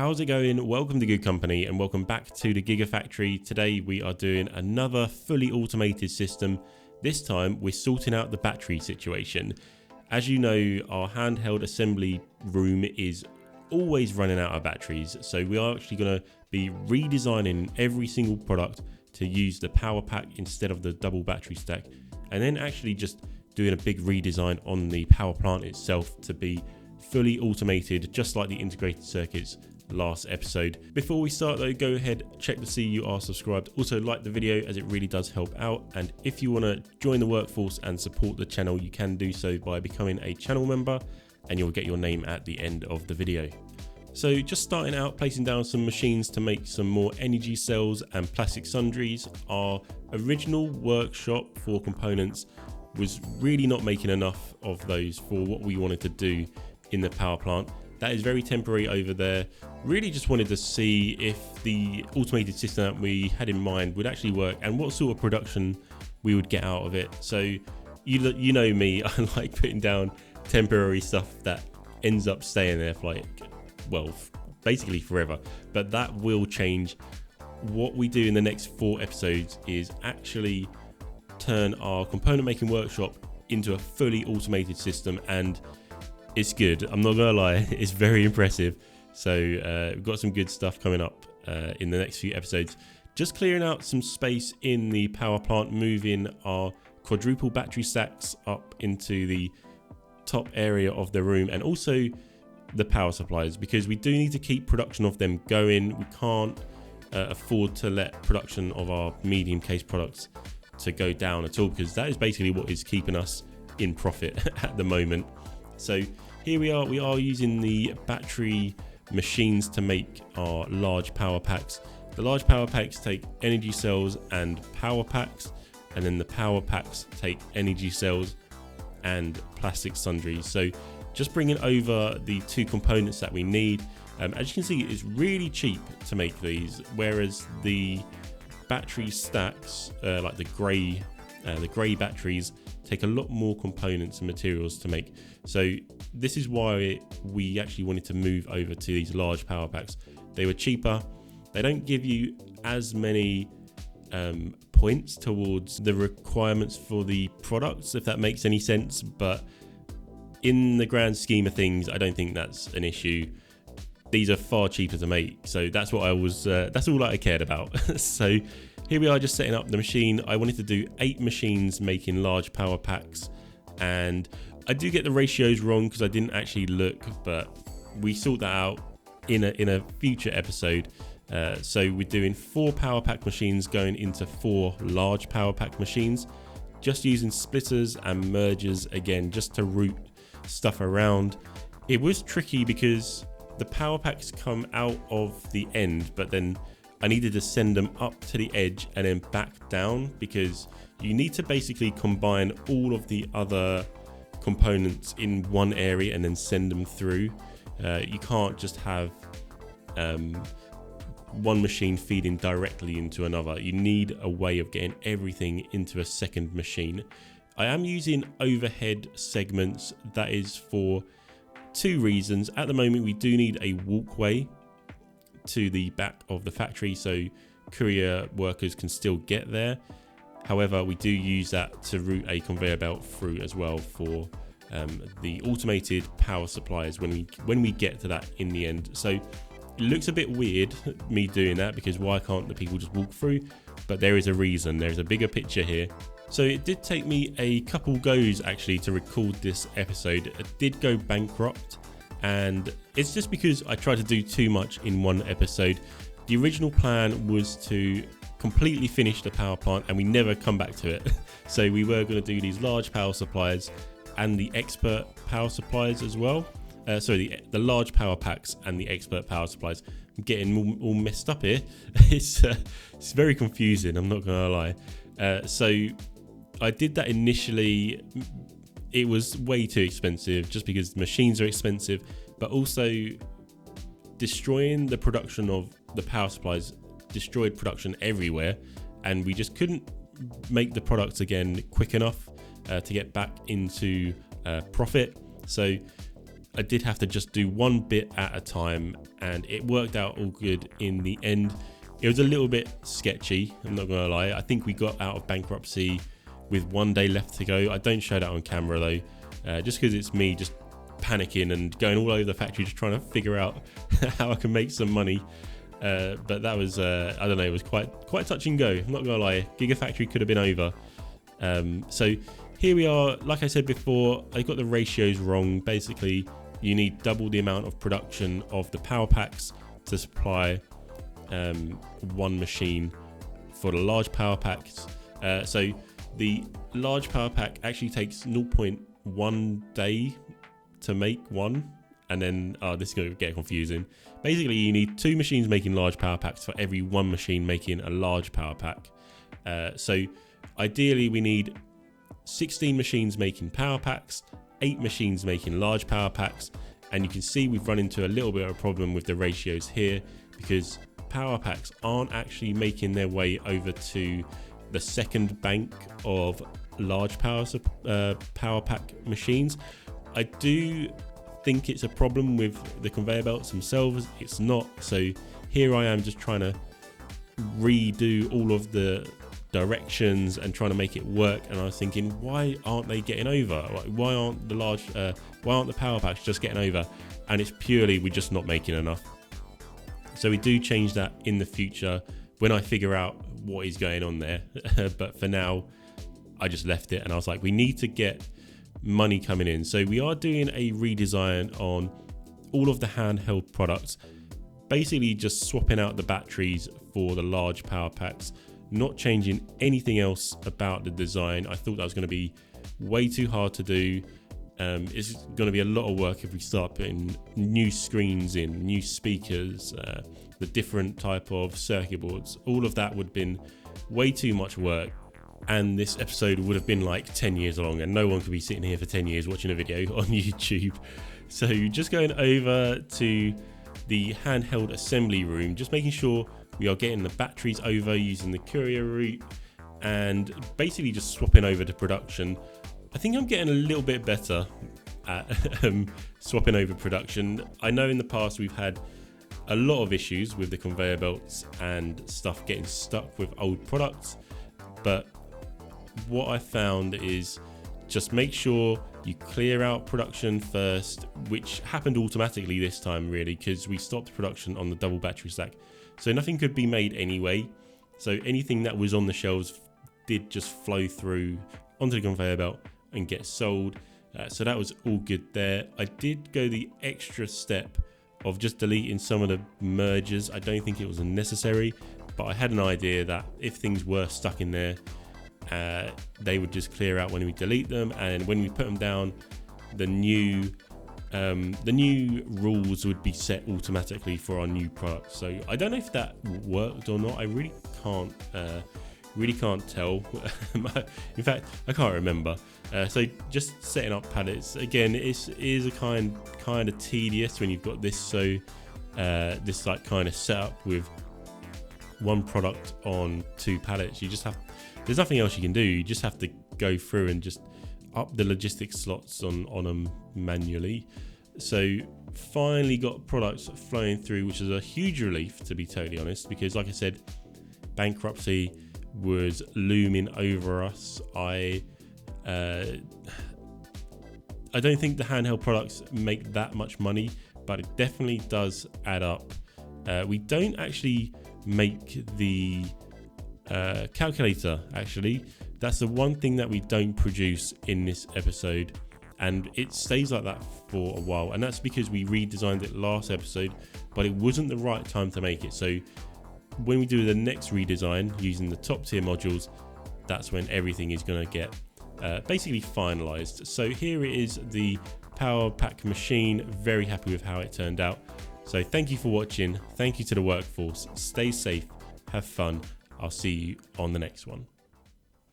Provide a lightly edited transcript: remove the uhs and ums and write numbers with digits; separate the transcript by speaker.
Speaker 1: How's it going? Welcome to Good Company and welcome back to the Gigafactory. Today we are doing another fully automated system. This time we're sorting out the battery situation. As you know, our handheld assembly room is always running out of batteries, so we are actually going to be redesigning every single product to use the power pack instead of the double battery stack, and then actually just doing a big redesign on the power plant itself to be fully automated, just like the integrated circuits last episode. Before we start though, go ahead, check to see you are subscribed. Also like the video as it really does help out, and if you want to join the workforce and support the channel, you can do so by becoming a channel member and you'll get your name at the end of the video. So just starting out, placing down some machines to make some more energy cells and plastic sundries. Our original workshop for components was really not making enough of those for what we wanted to do in the power plant. That is very temporary over there. Really just wanted to see if the automated system that we had in mind would actually work and what sort of production we would get out of it. So you know me, I like putting down temporary stuff that ends up staying there for basically forever. But that will change. What we do in the next 4 episodes is actually turn our component making workshop into a fully automated system, and it's good. I'm not gonna lie, it's very impressive. So we've got some good stuff coming up in the next few episodes. Just clearing out some space in the power plant, moving our quadruple battery stacks up into the top area of the room, and also the power supplies, because we do need to keep production of them going. We can't afford to let production of our medium case products to go down at all, because that is basically what is keeping us in profit at the moment. So here we are using the battery machines to make our large power packs. The large power packs take energy cells and power packs, and then the power packs take energy cells and plastic sundries. So just bringing over the 2 components that we need. As you can see, it's really cheap to make these, whereas the battery stacks, like the grey batteries, take a lot more components and materials to make. So this is why we actually wanted to move over to these large power packs. They were cheaper. They don't give you as many points towards the requirements for the products, if that makes any sense, but in the grand scheme of things, I don't think that's an issue. These are far cheaper to make, so that's what that's all I cared about. So here we are, just setting up the machine. I wanted to do 8 machines making large power packs, and I do get the ratios wrong because I didn't actually look, but we sort that out in a future episode. So we're doing 4 power pack machines going into 4 large power pack machines, just using splitters and mergers again, just to route stuff around. It was tricky because the power packs come out of the end, but then I needed to send them up to the edge and then back down, because you need to basically combine all of the other components in one area and then send them through. You can't just have one machine feeding directly into another. You need a way of getting everything into a second machine. I am using overhead segments. That is for 2 reasons. At the moment, we do need a walkway to the back of the factory, so courier workers can still get there. However, we do use that to route a conveyor belt through as well for the automated power supplies when we get to that in the end. So it looks a bit weird me doing that, because why can't the people just walk through? But there is a reason. There's a bigger picture here. So it did take me a couple goes actually to record this episode. It did go bankrupt, and it's just because I tried to do too much in one episode. The original plan was to completely finish the power plant and we never come back to it. So we were going to do these large power supplies and the expert power supplies as well. The large power packs and the expert power supplies. I'm getting all messed up here. It's very confusing, I'm not gonna lie. So I did that initially. It was way too expensive, just because the machines are expensive, but also destroying the production of the power supplies destroyed production everywhere, and we just couldn't make the products again quick enough to get back into profit. So I did have to just do one bit at a time, and it worked out all good in the end. It was a little bit sketchy, I'm not gonna lie. I think we got out of bankruptcy with 1 day left to go. I don't show that on camera though, just because it's me just panicking and going all over the factory just trying to figure out how I can make some money. But that was, I don't know, it was quite touch and go. I'm not gonna lie, Gigafactory could have been over. So here we are. Like I said before, I got the ratios wrong. Basically, you need double the amount of production of the power packs to supply one machine for the large power packs. So the large power pack actually takes 0.1 day to make one, and then this is going to get confusing. Basically, you need 2 machines making large power packs for every 1 machine making a large power pack. So ideally, we need 16 machines making power packs, 8 machines making large power packs, and you can see we've run into a little bit of a problem with the ratios here because power packs aren't actually making their way over to the second bank of large power pack machines. I do think it's a problem with the conveyor belts themselves. It's not. So here I am just trying to redo all of the directions and trying to make it work, and I was thinking, why aren't they getting over? Like, why aren't the power packs just getting over? And it's purely we're just not making enough. So we do change that in the future when I figure out what is going on there. But for now, I just left it, and I was like, we need to get money coming in. So we are doing a redesign on all of the handheld products, basically just swapping out the batteries for the large power packs, not changing anything else about the design. I thought that was going to be way too hard to do. It's going to be a lot of work if we start putting new screens in, new speakers, the different type of circuit boards. All of that would have been way too much work, and this episode would have been like 10 years long, and no one could be sitting here for 10 years watching a video on YouTube. So just going over to the handheld assembly room, just making sure we are getting the batteries over using the courier route and basically just swapping over to production. I think I'm getting a little bit better at swapping over production. I know in the past we've had a lot of issues with the conveyor belts and stuff getting stuck with old products, but what I found is just make sure you clear out production first, which happened automatically this time really because we stopped production on the double battery stack. So nothing could be made anyway. So anything that was on the shelves did just flow through onto the conveyor belt and get sold. So that was all good there. I did go the extra step of just deleting some of the mergers. I don't think it was necessary, but I had an idea that if things were stuck in there, they would just clear out when we delete them, and when we put them down, the new rules would be set automatically for our new products. So I don't know if that worked or not. I really can't tell. In fact, I can't remember. So just setting up pallets again, it is a kind of tedious when you've got this this like kind of setup with one product on 2 pallets. You just have, there's nothing else you can do. You just have to go through and just up the logistics slots on them manually. So finally got products flowing through, which is a huge relief, to be totally honest, because like I said, bankruptcy was looming over us. I don't think the handheld products make that much money, but it definitely does add up. We don't actually make the calculator, actually. That's the one thing that we don't produce in this episode, and it stays like that for a while, and that's because we redesigned it last episode, but it wasn't the right time to make it. So when we do the next redesign using the top tier modules, that's when everything is going to get basically finalized. So here it is, the power pack machine. Very happy with how it turned out. So thank you for watching. Thank you to the workforce. Stay safe, have fun. I'll see you on the next one.